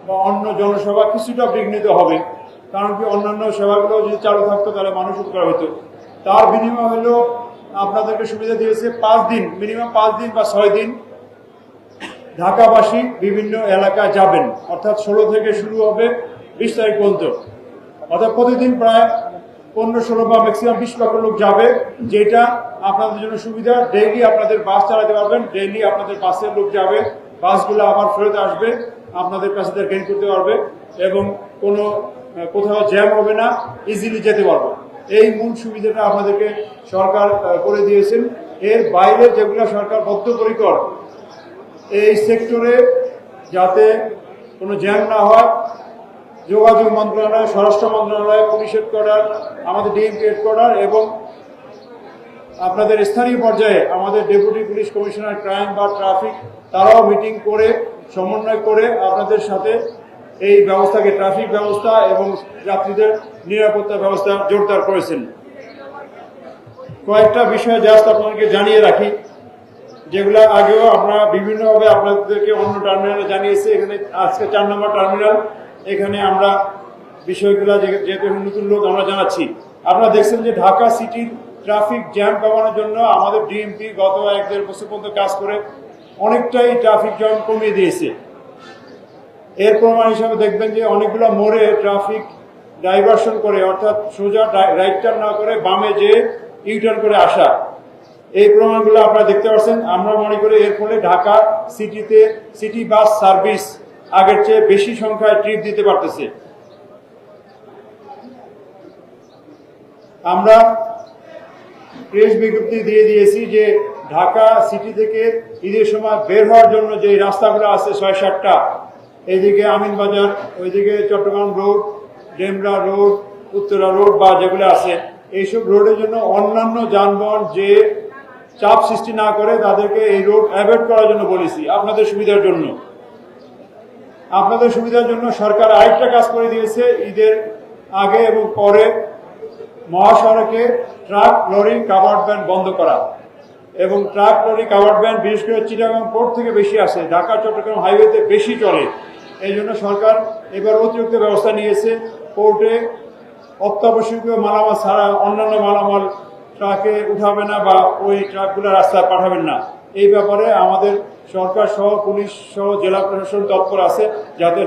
বা অন্য জনসভা কিছুটা বিঘ্নিত হবে। কারণ কি, অন্যান্য সেবাগুলো যদি চালু থাকতো তাহলে মানুষ উপকার হতো। তার বিনিময় হলো আপনাদেরকে সুবিধা দিয়েছে 5 দিন, মিনিমাম 5 দিন বা 6 দিন ঢাকাবাসী বিভিন্ন এলাকায় যাবেন, অর্থাৎ 16 থেকে শুরু হবে 20 তারিখ পর্যন্ত। অর্থাৎ প্রতিদিন প্রায় 15-16 বা ম্যাক্সিমাম 20 লক্ষ লোক যাবে, যেটা আপনাদের জন্য সুবিধা। ডেইলি আপনাদের বাস চালাতে পারবেন, ডেইলি আপনাদের বাসের লোক যাবে, বাসগুলো আবার ফেরত আসবে, আপনাদের প্যাসেঞ্জার গেইন করতে পারবে এবং কোনো কোথাও জ্যাম হবে না, ইজিলি যেতে পারবো। এই মূল সুবিধাটা আপনাদেরকে সরকার করে দিয়েছেন। এর বাইরে যেগুলো সরকার বদ্ধপরিকর এই সেক্টরে যাতে কোনো জ্যাম না হয়, যোগাযোগ মন্ত্রণালয়, স্বরাষ্ট্র মন্ত্রণালয়, পুলিশ হেডকোয়ার্টার, আমাদের ডিএমপি হেডকোয়ার্টার এবং আপনাদের স্থানীয় পর্যায়ে আমাদের ডেপুটি পুলিশ কমিশনার ক্রাইম বা ট্রাফিক, তারাও মিটিং করে সমন্বয় করে আপনাদের সাথে এই ব্যবস্থাকে, ট্রাফিক ব্যবস্থা এবং যাত্রীদের নিরাপত্তা ব্যবস্থা জোরদার করেছেন। কয়েকটা বিষয় জাস্ট আপনাদেরকে জানিয়ে রাখি, যেগুলো আগেও আমরা বিভিন্নভাবে আপনাদেরকে অন্য টার্মিনালে জানিয়েছি। এখানে আজকে 4 নম্বর টার্মিনাল, এখানে আমরা বিষয়গুলো যেহেতু নতুন লোক আমরা জানাচ্ছি। আপনারা দেখছেন যে ঢাকা সিটির ট্রাফিক জ্যাম কমানোর জন্য আমাদের ডিএমপি গত 1-1.5 বছর পর্যন্ত কাজ করে অনেকটাই ট্রাফিক জ্যাম কমিয়ে দিয়েছে। এর প্রমাণ হিসাবে দেখবেন যে অনেকগুলো মোড়ে ট্রাফিক ডাইভার্সন করে, অর্থাৎ সোজা রাইট টার্ন না করে বামে যে ইউটার্ন করে আসা, এই প্রমাণগুলো আপনারা দেখতে পাচ্ছেন। আমরা মনে করি এর ফলে ঢাকা সিটিতে সিটি বাস সার্ভিস আগের চেয়ে বেশি সংখ্যায় ট্রিপ দিতে পারতেছে। আমরা প্রেস বিজ্ঞপ্তি দিয়ে দিয়েছি যে ঢাকা সিটি থেকে ঈদের সময় বের হওয়ার জন্য যে রাস্তাগুলো আছে 6-7টা, এইদিকে আমিনবাজার, ওইদিকে Chittagong road, Demra road, Uttara road বা যেগুলো আছে, এইসব রোডের জন্য অন্যান্য যানবাহন যে চাপ সৃষ্টি না করে তাদেরকে এই রোড অ্যাভয়েড করার জন্য বলেছি। আপনাদের সুবিধার জন্য, আপনাদের সুবিধার জন্য সরকার আরেকটা কাজ করে দিয়েছে। ঈদের আগে এবং পরে মহাসড়কে ট্রাক, লরি, কাভার্ড ভ্যান বন্ধ করা এবং ট্রাক, লরি, কাভার্ড ভ্যান বিশেষ করে চিটাগাং পোর্ট থেকে বেশি আসে, ঢাকা চট্টগ্রাম হাইওয়েতে বেশি চলে। এই জন্য সরকার এবার অতিরিক্ত ব্যবস্থা নিয়েছে। পোর্টে অত্যাবশ্যকীয় মালামাল ছাড়া অন্যান্য মালামাল ট্রাকে উঠাবে না বা ওই ট্রাকগুলো রাস্তায় পাঠাবেন না। এই ব্যাপারে আমাদের সরকার সহ পুলিশ সহ জেলা প্রশাসন তৎপর আছে যাতে